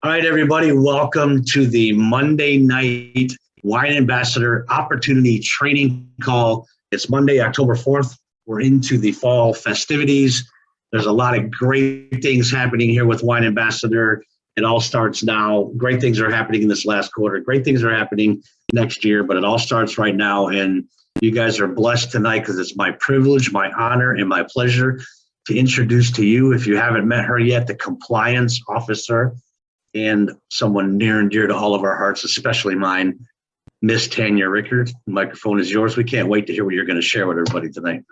All right, everybody, welcome to the Monday night Wine Ambassador Opportunity Training Call. It's Monday, October 4th. We're into the fall festivities. There's a lot of great things happening here with Wine Ambassador. It all starts now. Great things are happening in this last quarter. Great things are happening next year, but it all starts right now. And you guys are blessed tonight because it's my privilege, my honor, and my pleasure to introduce to you, if you haven't met her yet, the compliance officer and someone near and dear to all of our hearts, especially mine, Miss Tanya Rickard. The microphone is yours. We can't wait to hear what you're going to share with everybody tonight.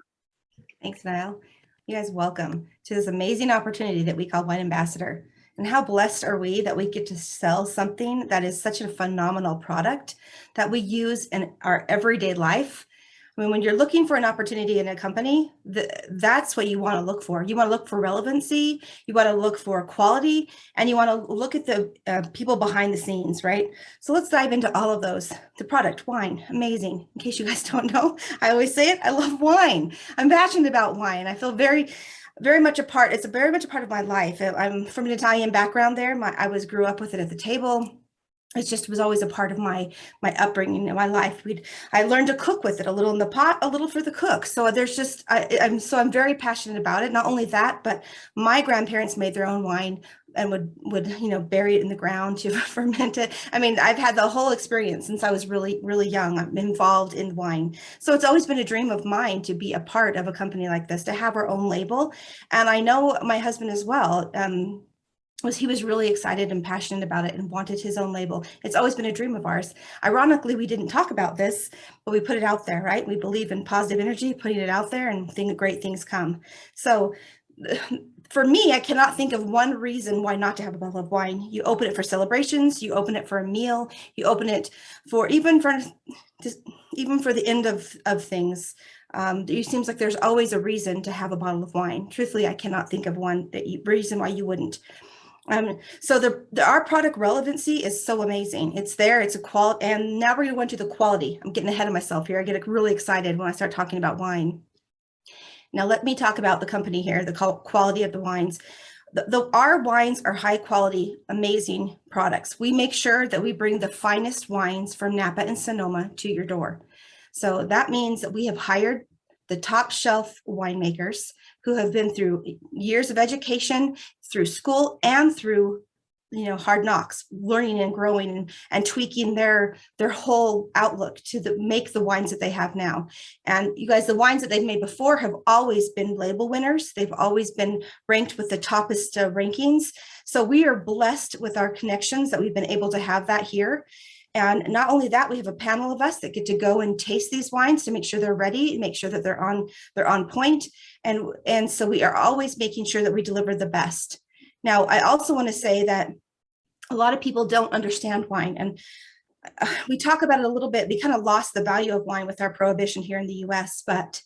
Thanks, Niall. You guys, welcome to this amazing opportunity that we call Wine Ambassador. And how blessed are we that we get to sell something that is such a phenomenal product that we use in our everyday life. I mean, when you're looking for an opportunity in a company, that's what you want to look for. You want to look for relevancy, you want to look for quality, and you want to look at the people behind the scenes, right? So let's dive into all of those. The product, wine, amazing. In case you guys don't know, I always say it, I love wine. I'm passionate about wine. I feel very much a part. It's very much a part of my life. I'm from an Italian background there. I grew up with it at the table. It just was always a part of my upbringing and my life. I learned to cook with it, a little in the pot, a little for the cook. So there's just I'm very passionate about it. Not only that, but my grandparents made their own wine and would bury it in the ground to ferment it. I mean, I've had the whole experience since I was really young. I'm involved in wine. So it's always been a dream of mine to be a part of a company like this, to have our own label. And I know my husband as well. He was really excited and passionate about it and wanted his own label. It's always been a dream of ours. Ironically, we didn't talk about this, but we put it out there, right? We believe in positive energy, putting it out there and think great things come. So for me, I cannot think of one reason why not to have a bottle of wine. You open it for celebrations, you open it for a meal, you open it for even for the end of things. It seems like there's always a reason to have a bottle of wine. Truthfully, I cannot think of one reason why you wouldn't. So our product relevancy is so amazing. It's there, it's a quality, and now we're going to go into the quality. I'm getting ahead of myself here. I get really excited when I start talking about wine. Now let me talk about the company here, the quality of the wines. Our wines are high quality, amazing products. We make sure that we bring the finest wines from Napa and Sonoma to your door. So that means that we have hired the top shelf winemakers who have been through years of education, through school, and through hard knocks, learning and growing and tweaking their whole outlook to make the wines that they have now. And you guys, the wines that they've made before have always been label winners. They've always been ranked with the toppest rankings. So we are blessed with our connections that we've been able to have that here. And not only that, we have a panel of us that get to go and taste these wines to make sure they're ready, make sure that they're on point. And so we are always making sure that we deliver the best. Now, I also want to say that a lot of people don't understand wine. And we talk about it a little bit. We kind of lost the value of wine with our prohibition here in the US. But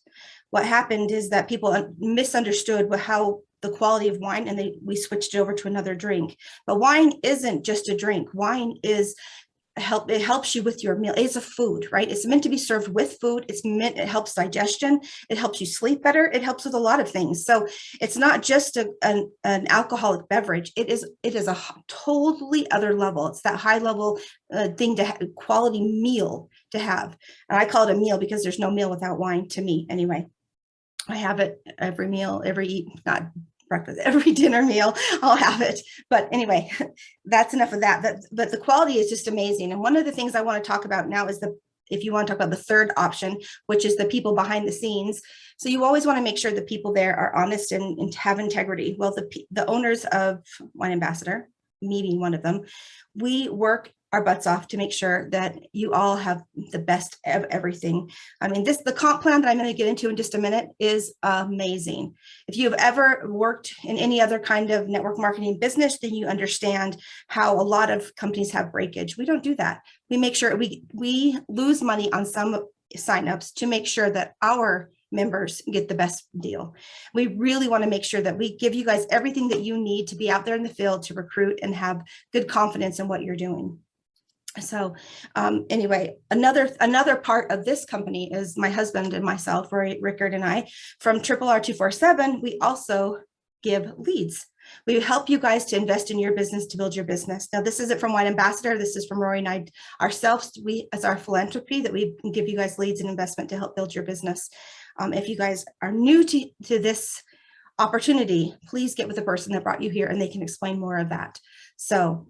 what happened is that people misunderstood how the quality of wine, and we switched over to another drink. But wine isn't just a drink. Wine is it helps you with your meal. It's a food, right? It's meant to be served with food. It helps digestion. It helps you sleep better. It helps with a lot of things. So it's not just an alcoholic beverage. It is a totally other level. It's that high level thing quality meal to have. And I call it a meal because there's no meal without wine, to me anyway. I have it every meal, not breakfast, every dinner meal, I'll have it. But anyway, that's enough of that. But the quality is just amazing. And one of the things I want to talk about now is if you want to talk about the third option, which is the people behind the scenes. So you always want to make sure the people there are honest and have integrity. Well, the owners of Wine Ambassador, me being one of them, we work our butts off to make sure that you all have the best of everything. I mean, the comp plan that I'm going to get into in just a minute is amazing. If you've ever worked in any other kind of network marketing business, then you understand how a lot of companies have breakage. We don't do that. We make sure we lose money on some signups to make sure that our members get the best deal. We really want to make sure that we give you guys everything that you need to be out there in the field to recruit and have good confidence in what you're doing. So anyway, another part of this company is my husband and myself, Rory Rickard, and I from Triple R 247. We also give leads. We help you guys to invest in your business, to build your business. Now, this isn't from Wine Ambassador. This is from Rory and I ourselves. We, as our philanthropy, that we give you guys leads and investment to help build your business. If you guys are new to this opportunity, please get with the person that brought you here and they can explain more of that. So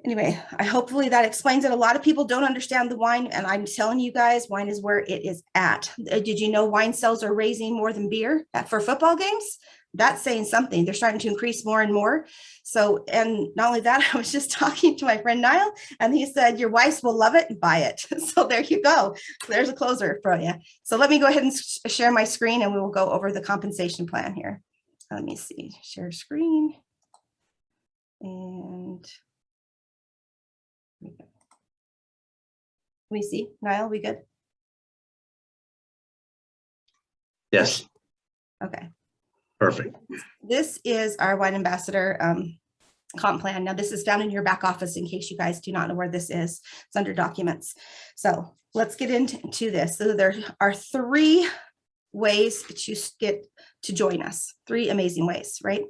anyway, hopefully that explains it. A lot of people don't understand the wine, and I'm telling you guys, wine is where it is at. Did you know wine sales are raising more than beer for football games? That's saying something. They're starting to increase more and more. So, and not only that, I was just talking to my friend Niall, and he said, your wives will love it and buy it. So there you go. There's a closer for you. So let me go ahead and share my screen and we will go over the compensation plan here. Let me see, share screen. And we see, Niall, we good? Yes. Okay. Perfect. This is our Wine Ambassador comp plan. Now, this is down in your back office in case you guys do not know where this is. It's under documents. So let's get into this. So there are 3 ways to get to join us. 3 amazing ways, right?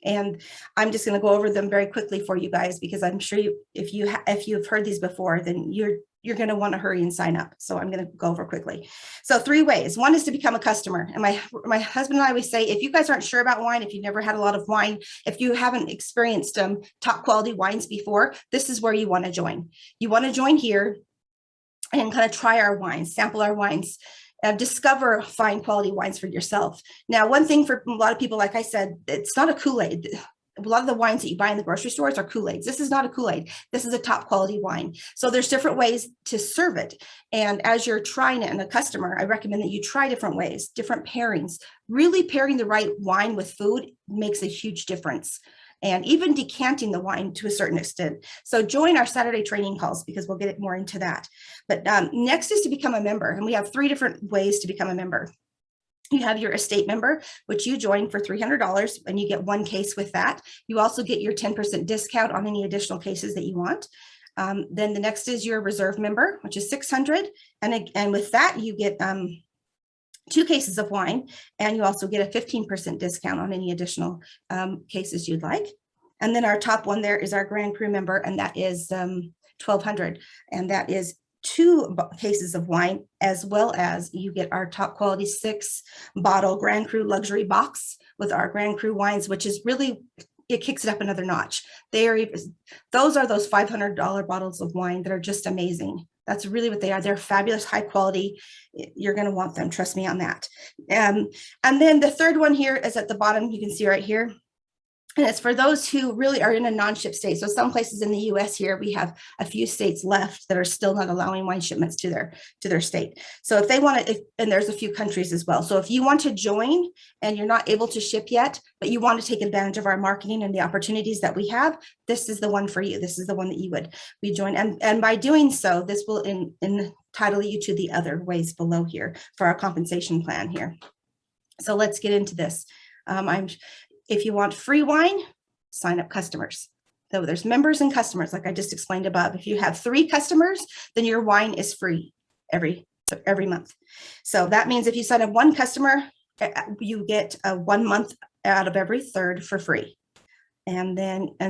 And I'm just going to go over them very quickly for you guys, because I'm sure if you've heard these before, then you're going to want to hurry and sign up. So I'm going to go over quickly. So 3 ways. One is to become a customer. And my husband and I always say, if you guys aren't sure about wine, if you've never had a lot of wine, if you haven't experienced top quality wines before, this is where you want to join. You want to join here and kind of try our wines, sample our wines. Discover fine quality wines for yourself. Now, one thing for a lot of people, like I said, it's not a Kool-Aid. A lot of the wines that you buy in the grocery stores are Kool-Aids. This is not a Kool-Aid. This is a top quality wine. So there's different ways to serve it. And as you're trying it and a customer, I recommend that you try different ways, different pairings. Really pairing the right wine with food makes a huge difference. And even decanting the wine to a certain extent. So join our Saturday training calls, because we'll get more into that. But next is to become a member. And we have 3 different ways to become a member. You have your estate member, which you join for $300 and you get 1 case with that. You also get your 10% discount on any additional cases that you want. Then the next is your reserve member, which is $600. And with that, you get 2 cases of wine, and you also get a 15% discount on any additional cases you'd like. And then our top one there is our Grand Cru member, and that is $1,200, and that is 2 cases of wine, as well as you get our top quality 6-bottle Grand Cru luxury box with our Grand Cru wines, which is really, it kicks it up another notch. Those are those $500 bottles of wine that are just amazing. That's really what they are. They're fabulous, high quality. You're going to want them. Trust me on that. And then the 3rd one here is at the bottom. You can see right here. And it's for those who really are in a non-ship state. So some places in the US here, we have a few states left that are still not allowing wine shipments to their state. So if they want to, and there's a few countries as well. So if you want to join and you're not able to ship yet, but you want to take advantage of our marketing and the opportunities that we have, this is the one for you. This is the one that you would join. And by doing so, this will entitle you to the other ways below here for our compensation plan here. So let's get into this. If you want free wine, sign up customers. So there's members and customers, like I just explained above. If you have 3 customers, then your wine is free every month. So that means if you sign up 1 customer, you get 1 month out of every 3rd for free. And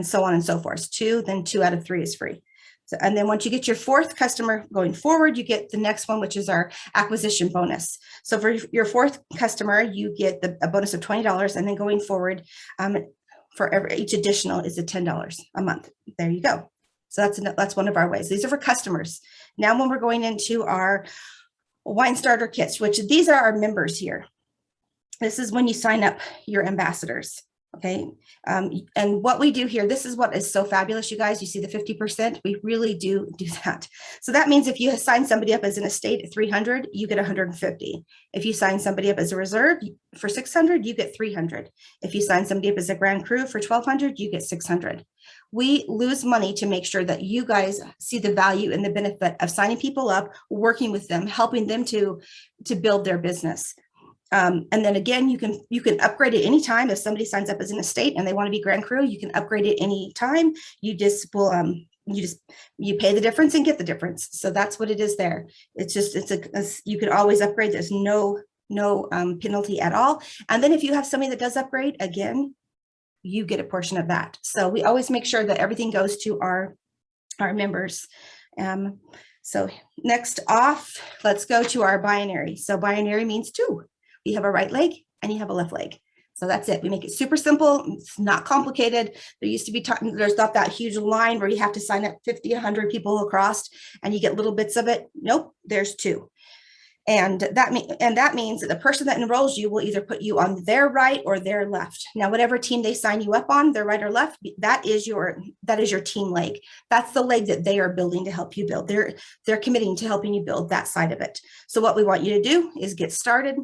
so on and so forth. 2, then 2 out of 3 is free. So, and then once you get your 4th customer going forward, you get the next one, which is our acquisition bonus. So for your 4th customer, you get a bonus of $20, and then going forward, for each additional is a $10 a month. There you go. So that's one of our ways. These are for customers. Now, when we're going into our wine starter kits, which these are our members here. This is when you sign up your ambassadors. Okay. And what we do here, this is what is so fabulous, you guys. You see the 50%, we really do that. So that means if you sign somebody up as an estate at 300, you get 150. If you sign somebody up as a reserve for 600, you get 300. If you sign somebody up as a Grand Cru for 1200, you get 600. We lose money to make sure that you guys see the value and the benefit of signing people up, working with them, helping them to build their business. And then again, you can upgrade it anytime. If somebody signs up as an estate and they want to be Grand Cru, you can upgrade it anytime. You just will, you pay the difference and get the difference. So that's what it is there. It's just, you can always upgrade. There's no penalty at all. And then if you have somebody that does upgrade, again, you get a portion of that. So we always make sure that everything goes to our members. So next off, let's go to our binary. So binary means two. You have a right leg and you have a left leg. So that's it. We make it super simple. It's not complicated. There used to be, there's not that huge line where you have to sign up 50, 100 people across and you get little bits of it. Nope, there's two. And that means that the person that enrolls you will either put you on their right or their left. Now, whatever team they sign you up on, their right or left, that is your team leg. That's the leg that they are building to help you build. They're committing to helping you build that side of it. So what we want you to do is get started.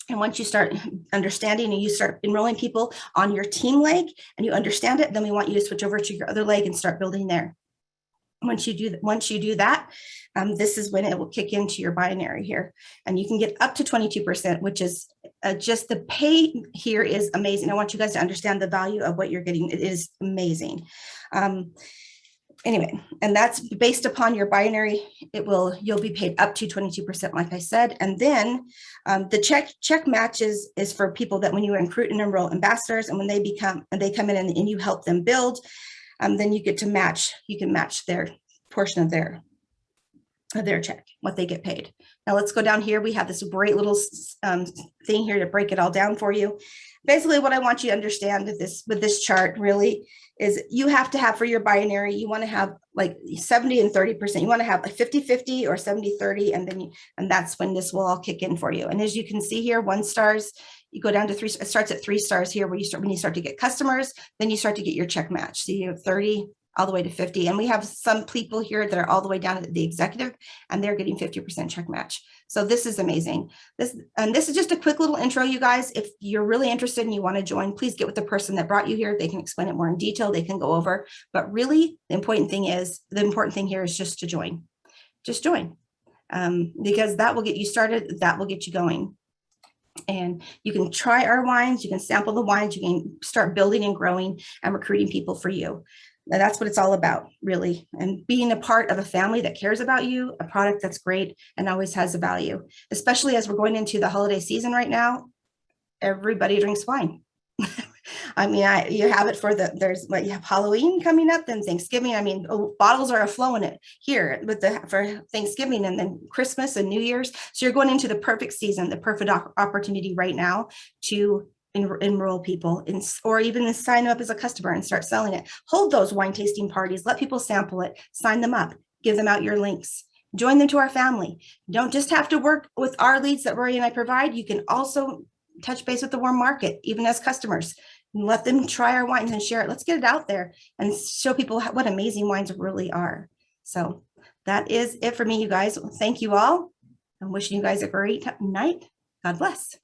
And once you start understanding and you start enrolling people on your team leg and you understand it, then we want you to switch over to your other leg and start building there. Once you do that, this is when it will kick into your binary here. And you can get up to 22%, which is just the pay here is amazing. I want you guys to understand the value of what you're getting. It is amazing. Anyway, and that's based upon your binary. You'll be paid up to 22%, like I said. And then the check matches is for people that when you recruit and enroll ambassadors, and when they come in and you help them build, then you get to match. You can match their portion of their check, what they get paid. Now let's go down here. We have this great little thing here to break it all down for you. Basically, what I want you to understand with this chart really is you have to have for your binary, you want to have like 70 and 30%. You want to have like 50-50 or 70-30, and that's when this will all kick in for you. And as you can see here, 1 stars, you go down to 3. It starts at 3 stars here when you start to get customers, then you start to get your check match. So you have 30 all the way to 50. And we have some people here that are all the way down to the executive, and they're getting 50% check match. So this is amazing. This is just a quick little intro, you guys. If you're really interested and you want to join, please get with the person that brought you here. They can explain it more in detail. They can go over. But really, the important thing here is just to join. Just join. Because that will get you started. That will get you going. And you can try our wines. You can sample the wines. You can start building and growing and recruiting people for you. And that's what it's all about, really. And being a part of a family that cares about you, a product that's great and always has a value, especially as we're going into the holiday season right now. Everybody drinks wine. I mean, you have it for you have Halloween coming up, then Thanksgiving. I mean, bottles are flowing it here for Thanksgiving and then Christmas and New Year's. So you're going into the perfect season, the perfect opportunity right now to enroll people or even sign up as a customer and start selling it. Hold those wine tasting parties, let people sample it, sign them up, give them out your links, join them to our family. You don't just have to work with our leads that Rory and I provide. You can also touch base with the warm market, even as customers. Let them try our wines and share it. Let's get it out there and show people what amazing wines really are. So that is it for me, you guys. Thank you all. I'm wishing you guys a great night. God bless.